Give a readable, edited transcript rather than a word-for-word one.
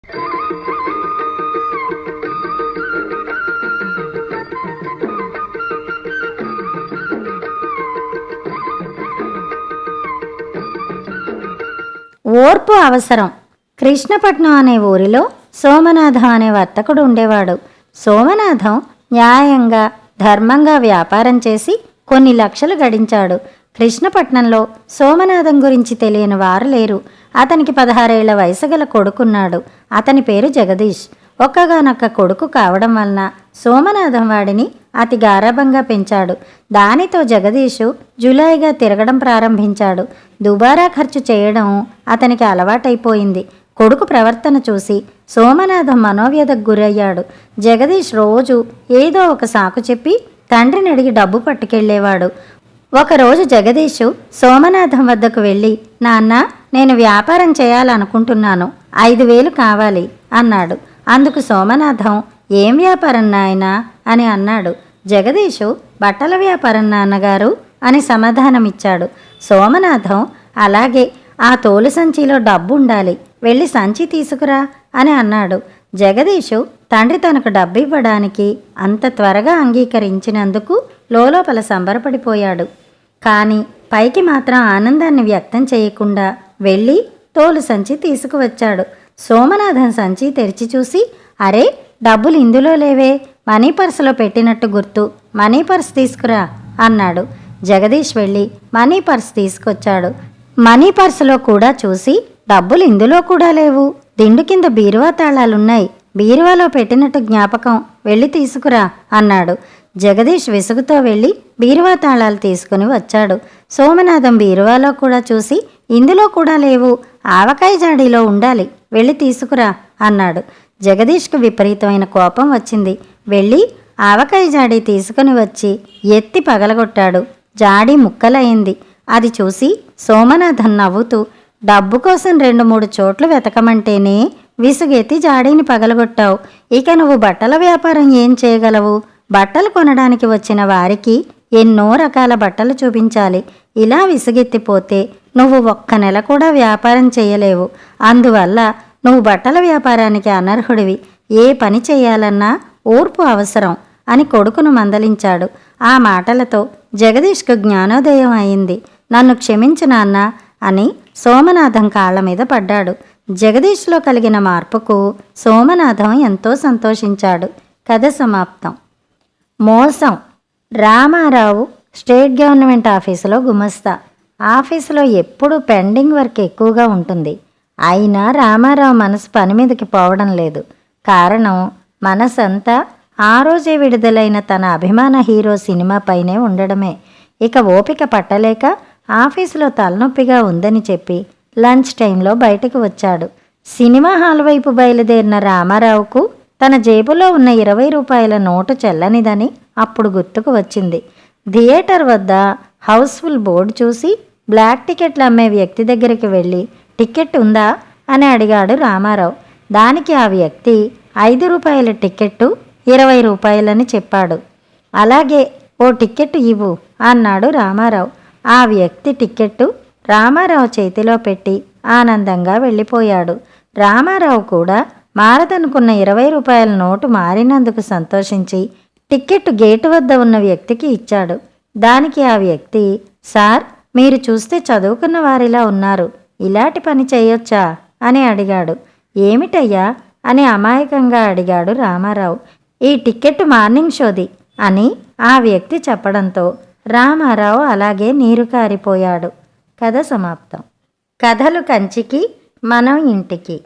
ఓర్పు అవసరం. కృష్ణపట్నం అనే ఊరిలో సోమనాథం అనే వర్తకుడు ఉండేవాడు. సోమనాథం న్యాయంగా ధర్మంగా వ్యాపారం చేసి కొన్ని లక్షలు గడించాడు. కృష్ణపట్నంలో సోమనాథం గురించి తెలియని వారు లేరు. అతనికి 16 ఏళ్ల వయసు గల కొడుకున్నాడు. అతని పేరు జగదీష్. ఒక్కగానొక్క కొడుకు కావడం వలన సోమనాథం వాడిని అతి గారాబంగా పెంచాడు. దానితో జగదీషు జులాయిగా తిరగడం ప్రారంభించాడు. దుబారా ఖర్చు చేయడం అతనికి అలవాటైపోయింది. కొడుకు ప్రవర్తన చూసి సోమనాథం మనోవ్యధకు గురయ్యాడు. జగదీష్ రోజు ఏదో ఒక సాకు చెప్పి తండ్రిని అడిగి డబ్బు పట్టుకెళ్లేవాడు. ఒకరోజు జగదీషు సోమనాథం వద్దకు వెళ్ళి, నాన్న, నేను వ్యాపారం చేయాలనుకుంటున్నాను, 5,000 కావాలి అన్నాడు. అందుకు సోమనాథం, ఏం వ్యాపారం నాయనా అని అన్నాడు. జగదీషు, బట్టల వ్యాపారం నాన్నగారు అని సమాధానమిచ్చాడు. సోమనాథం, అలాగే, ఆ తోలు సంచిలో డబ్బు ఉండాలి, వెళ్ళి సంచి తీసుకురా అని అన్నాడు. జగదీషు తండ్రి తనకు డబ్బు ఇవ్వడానికి అంత త్వరగా అంగీకరించినందుకు లోలోపల సంబరపడిపోయాడు. కానీ పైకి మాత్రం ఆనందాన్ని వ్యక్తం చేయకుండా వెళ్ళి తోలు సంచి తీసుకువచ్చాడు. సోమనాథం సంచి తెరిచి చూసి, అరే, డబ్బులు ఇందులో లేవే, మనీ పర్సులో పెట్టినట్టు గుర్తు, మనీ పర్స్ తీసుకురా అన్నాడు. జగదీష్ వెళ్ళి మనీ పర్స్ తీసుకొచ్చాడు. మనీ పర్సులో కూడా చూసి, డబ్బులు ఇందులో కూడా లేవు, దిండు కింద బీరువా తాళాలున్నాయి, బీరువాలో పెట్టినట్టు జ్ఞాపకం, వెళ్ళి తీసుకురా అన్నాడు. జగదీష్ విసుగుతో వెళ్ళి బీరువా తాళాలు తీసుకుని వచ్చాడు. సోమనాథం బీరువాలో కూడా చూసి, ఇందులో కూడా లేవు, ఆవకాయ జాడీలో ఉండాలి, వెళ్ళి తీసుకురా అన్నాడు. జగదీష్కు విపరీతమైన కోపం వచ్చింది. వెళ్ళి ఆవకాయ జాడీ తీసుకుని వచ్చి ఎత్తి పగలగొట్టాడు. జాడీ ముక్కలయింది. అది చూసి సోమనాథం నవ్వుతూ, డబ్బు కోసం 2-3 చోట్ల వెతకమంటేనే విసుగెత్తి జాడీని పగలగొట్టావు, ఇక నువ్వు బట్టల వ్యాపారం ఏం చేయగలవు? బట్టలు కొనడానికి వచ్చిన వారికి ఎన్నో రకాల బట్టలు చూపించాలి. ఇలా విసుగెత్తిపోతే నువ్వు ఒక్క నెల కూడా వ్యాపారం చేయలేవు. అందువల్ల నువ్వు బట్టల వ్యాపారానికి అనర్హుడివి. ఏ పని చేయాలన్నా ఓర్పు అవసరం అని కొడుకును మందలించాడు. ఆ మాటలతో జగదీష్కు జ్ఞానోదయం అయింది. నన్ను క్షమించు నాన్న అని సోమనాథం కాళ్ల మీద పడ్డాడు. జగదీష్లో కలిగిన మార్పుకు సోమనాథం ఎంతో సంతోషించాడు. కథ సమాప్తం. మోసం. రామారావు స్టేట్ గవర్నమెంట్ ఆఫీసులో గుమస్తా. ఆఫీసులో ఎప్పుడూ పెండింగ్ వర్క్ ఎక్కువగా ఉంటుంది. అయినా రామారావు మనసు పని మీదకి పోవడం లేదు. కారణం, మనసంతా ఆ రోజే విడుదలైన తన అభిమాన హీరో సినిమాపైనే ఉండడమే. ఇక ఓపిక పట్టలేక ఆఫీసులో తలనొప్పిగా ఉందని చెప్పి లంచ్ టైంలో బయటకు వచ్చాడు. సినిమా హాల్ వైపు బయలుదేరిన రామారావుకు తన జేబులో ఉన్న 20 రూపాయల నోటు చెల్లనిదని అప్పుడు గుర్తుకు వచ్చింది. థియేటర్ వద్ద హౌస్ఫుల్ బోర్డు చూసి బ్లాక్ టికెట్లు అమ్మే వ్యక్తి దగ్గరికి వెళ్ళి, టికెట్ ఉందా అని అడిగాడు రామారావు. దానికి ఆ వ్యక్తి 5 రూపాయల టికెట్టు 20 రూపాయలని చెప్పాడు. అలాగే, ఓ టికెట్ ఇవ్వు అన్నాడు రామారావు. ఆ వ్యక్తి టికెట్టు రామారావు చేతిలో పెట్టి ఆనందంగా వెళ్ళిపోయాడు. రామారావు కూడా మారదనుకున్న 20 రూపాయల నోటు మారినందుకు సంతోషించి టికెట్ గేటు వద్ద ఉన్న వ్యక్తికి ఇచ్చాడు. దానికి ఆ వ్యక్తి, సార్, మీరు చూస్తే చదువుకున్న వారిలా ఉన్నారు, ఇలాంటి పని చేయొచ్చా అని అడిగాడు. ఏమిటయ్యా అని అమాయకంగా అడిగాడు రామారావు. ఈ టికెట్ మార్నింగ్ షోది అని ఆ వ్యక్తి చెప్పడంతో రామారావు అలాగే నీరు కారిపోయాడు. కథ సమాప్తం. కథలు కంచికి, మనం ఇంటికి.